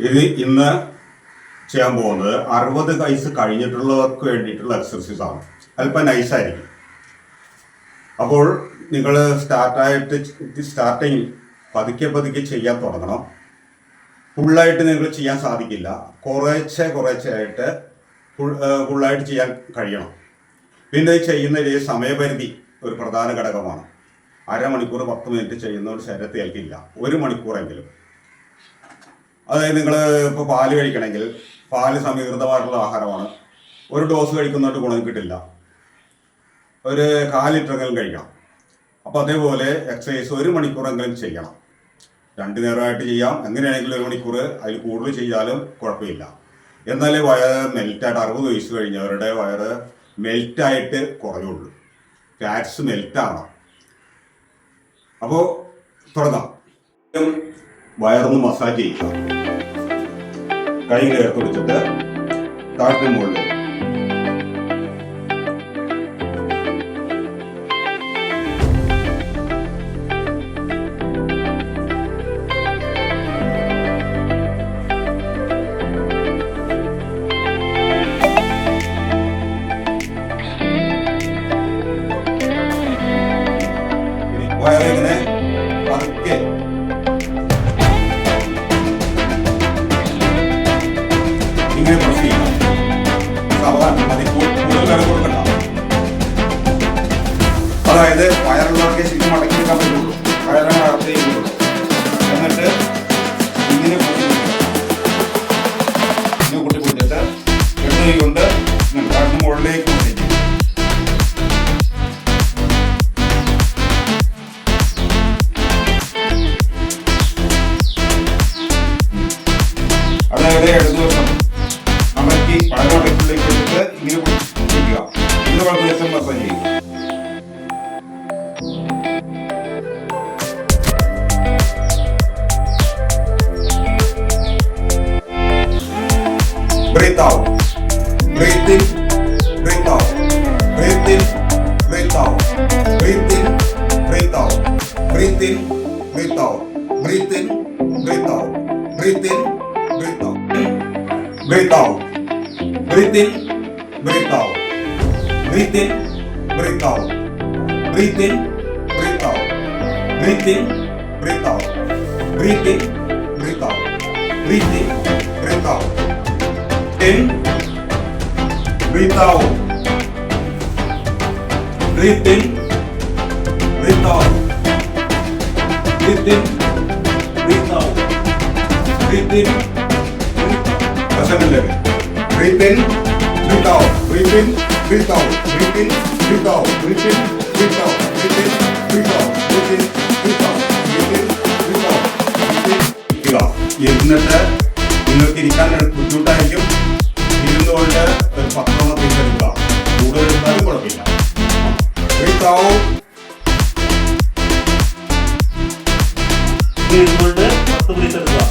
ഇത് ഇന്ന് ചെയ്യാൻ പോകുന്നത് 60 വയസ്സ് കഴിഞ്ഞിട്ടുള്ളവർക്ക് വേണ്ടിയിട്ടുള്ള എക്സർസൈസ് ആണ്. അല്പം നൈസായിരിക്കും. അപ്പോൾ നിങ്ങൾ സ്റ്റാർട്ടിങ് പതുക്കെ ചെയ്യാൻ തുടങ്ങണം. ഫുള്ളായിട്ട് നിങ്ങൾ ചെയ്യാൻ സാധിക്കില്ല. കുറേശ്ശെ ആയിട്ട് ഫുള്ളായിട്ട് ചെയ്യാൻ കഴിയണം. പിന്നെ ചെയ്യുന്നതിൽ സമയപരിധി ഒരു പ്രധാന ഘടകമാണ്. അരമണിക്കൂർ 10 മിനിറ്റ് ചെയ്യുന്ന ഒരു ശരീരത്തിൽ ഏൽക്കില്ല. 1 മണിക്കൂറെങ്കിലും. അതായത് നിങ്ങൾ ഇപ്പോൾ പാല് കഴിക്കണമെങ്കിൽ പാല് സമീകൃതമായിട്ടുള്ള ആഹാരമാണ്. ഒരു ഡോസ് കഴിക്കുന്നതായിട്ട് ഗുണം കിട്ടില്ല. ഒരു 1/4 ലിറ്ററെങ്കിലും കഴിക്കണം. അപ്പോൾ അതേപോലെ എക്സസൈസ് 1 മണിക്കൂറെങ്കിലും ചെയ്യണം. 2 നേരമായിട്ട് ചെയ്യാം. എങ്ങനെയാണെങ്കിലും 1 മണിക്കൂർ അതിൽ കൂടുതൽ ചെയ്താലും കുഴപ്പമില്ല. എന്നാലേ വയറ് മെൽറ്റായിട്ട് 60 വയസ്സ് കഴിഞ്ഞവരുടെ വയറ് മെൽറ്റായിട്ട് കുറയുള്ളൂ. ഫാറ്റ്സ് മെൽറ്റാണ്. അപ്പോൾ തുടങ്ങാം. വയറൊന്ന് മസാജ് ചെയ്യുക. കൈ ചേർത്ത് പിടിച്ചിട്ട് താഴ്ത്തി മുകളിൽ വയറിങ്ങനെ പതുക്കെ ഇങ്ങനെ പ്രസ് ചെയ്യണം. സാവധാനം, അതിൽ കൂടുതൽ വില കൊടുക്കണ്ട. അതായത് വയറുള്ളവർക്ക് ശരിക്കും മടക്കി വെക്കാൻ പറ്റുള്ളൂ. വയറിനെ അകത്ത് ചെയ്യുള്ളൂ. എന്നിട്ട് ഇങ്ങനെ കൂട്ടി പിടിച്ചിട്ട് എടുത്ത് കൊണ്ട് കണ്ണ് മുകളിലേക്ക് കൊണ്ടിരിക്കും. അതായത് ഇടതുവശം അമർത്തി പഴമടക്കിലേക്ക് എടുത്ത് ഇങ്ങനെ പിടിക്കുക. ഇന്ന് വലതുവശം മസാജ് ചെയ്യുക. Breathe out. Breathe in. Breathe out. Breathe in. Breathe out. Breathe in. Breathe out. Breathe in. Breathe out. Breathe in. Breathe out. Breathe in. Breathe out. Breathe out. Breathe in. Breathe out. Breathe in. Breathe out. Breathe in. Breathe out. Breathe in. Breathe out. Breathe in. Breathe out. Breathe in. Breathe out. In. Breathe out. Breathe in. Breathe out. Breathe in. Breathe out. Breathe in. Breathe in, breathe out, breathe in, breathe out, breathe in, breathe out, breathe in, breathe out, breathe in, breathe out, breathe in, breathe out, breathe in, breathe out, breathe out. എന്നിട്ട് നിങ്ങൾക്ക് ഇരിക്കാൻ ബുദ്ധിമുട്ടായിരിക്കും. ഇരുന്നുകൊണ്ട് ഒരു 10 എടുക്കുക. കൂടുതൽ എടുത്താലും കുഴപ്പമില്ല. Breathe out. ഇരുന്നുകൊണ്ട് 10 എടുക്കുക.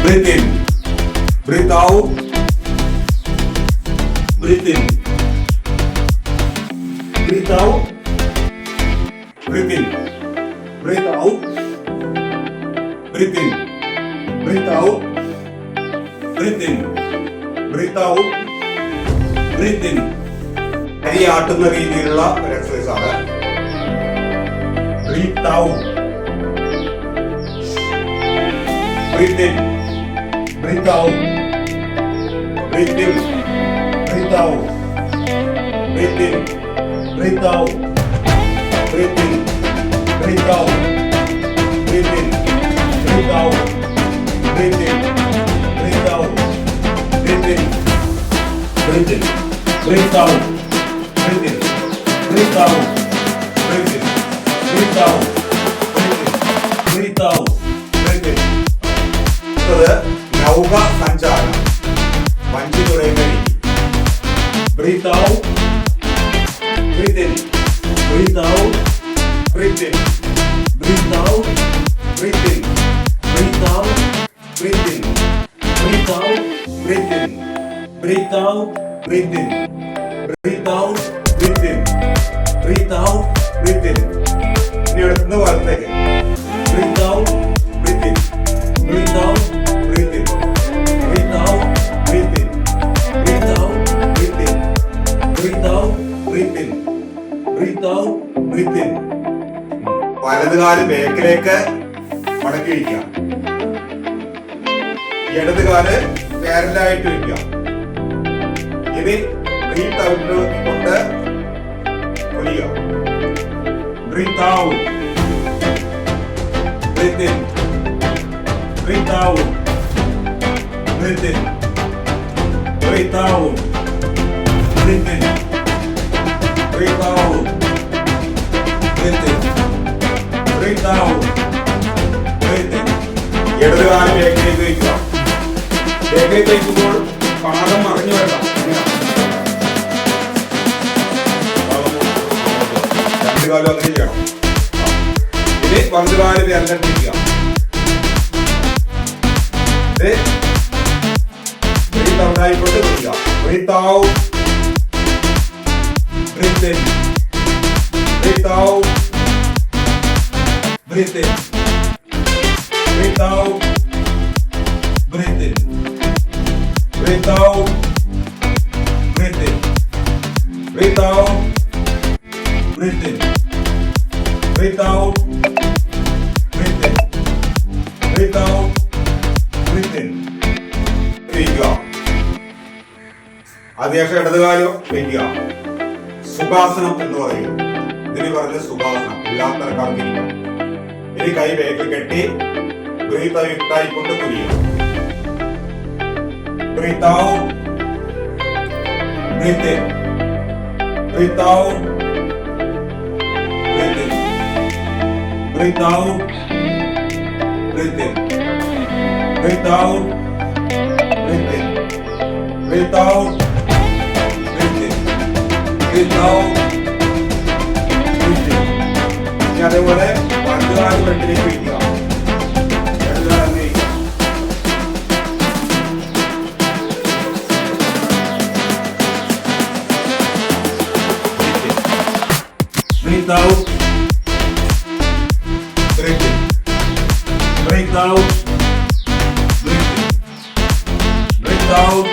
Breathe in, breathe out, breathe in, breathe out, breathe in, breathe out, breathe in, breathe out, breathe in, breathe out, breathe in. കൈ ആട്ടുന്ന രീതിയിലുള്ള ഒരു എക്സസൈസ് ആണ്. Breathe out, breathe in. Breathe out. Breathe in. Breathe out. Breathe in. Breathe out. Breathe in. Breathe out. Breathe in. Breathe out. Breathe in. Breathe out. Breathe in. Breathe in. Breathe out. Breathe in. Breathe out. Breathe in. Breathe out. Breathe out. Breathe in. നൗക സഞ്ചാരം. വഞ്ചി തുഴയുന്ന രീതി. Breathe out. Breathe in. Breathe out. Breathe in. Breathe out. Breathe in. Breathe out. Breathe in. Breathe Breathe out. breathe in, Breathe out. breathe in, Breathe out. breathe in, Breathe out. breathe in. ഇനി അടുത്ത ഭാഗത്തേക്ക് Breathe out. breathe in, Breathe out. breathe in, Breathe out. breathe in, Breathe out. breathe in, Breathe out. breathe in, Breathe out. breathe in. വലത് കാല് ബേക്കിലേക്ക് മടക്കി വയ്ക്കുക. ഇടത് കാല് പാരലായിട്ട് വയ്ക്കുക. ഇനി ബ്രീത്ത് ഔട്ട് കൊണ്ട് വലിയ Breathe out. breathe in, Breathe out. breathe in, Breathe out. breathe in, Breathe out. breathe in, Breathe out. breathe in. ഇടത് കാല് ബേക്കിലേക്ക് വയ്ക്കുക. ബേക്കിലേക്ക് വയ്ക്കുമ്പോൾ പാദം മറിഞ്ഞു വരണം. രണ്ട് കാലും അങ്ങനെ ചെയ്യണം. ഇനി വലത് കാല് വിരലടിക്കുക. ബ്രീത്ത് ഔട്ട് ആയിക്കൊണ്ട് വിളിക്കുക. Breathe out, breathe in, breathe out, breathe in, breathe out, breathe in, breathe out, breathe in, breathe out, breathe in, breathe out, breathe in, breathe out, breathe in. വയ്ക്കുക. അതിനുശേഷം ഇടതുകാലം വയ്ക്കുക. സുഖാസനം എന്ന് പറയും. ഇതിന് പറഞ്ഞ സുഖാസനം ഇല്ലാത്തവർക്കാർക്ക് ഇരിക്കാം. ഇനി കൈ ബേക്കിൽ കെട്ടി ബ്രീത്ത് ഔട്ടായിക്കൊണ്ട് കുനിയുക. Breathe out, breathe in, breathe out, breathe in, breathe out, breathe in, breathe out, breathe in, breathe out, breathe in, breathe out, breathe in. ഇനി അതേപോലെ വലത് കാല് ഫ്രണ്ടിലേക്ക് വയ്ക്കുക. ഇടത് കാല് അങ്ങനെ വയ്ക്കുക. Breathe out. Breathe in, Breathe out. Breathe in. Breathe out.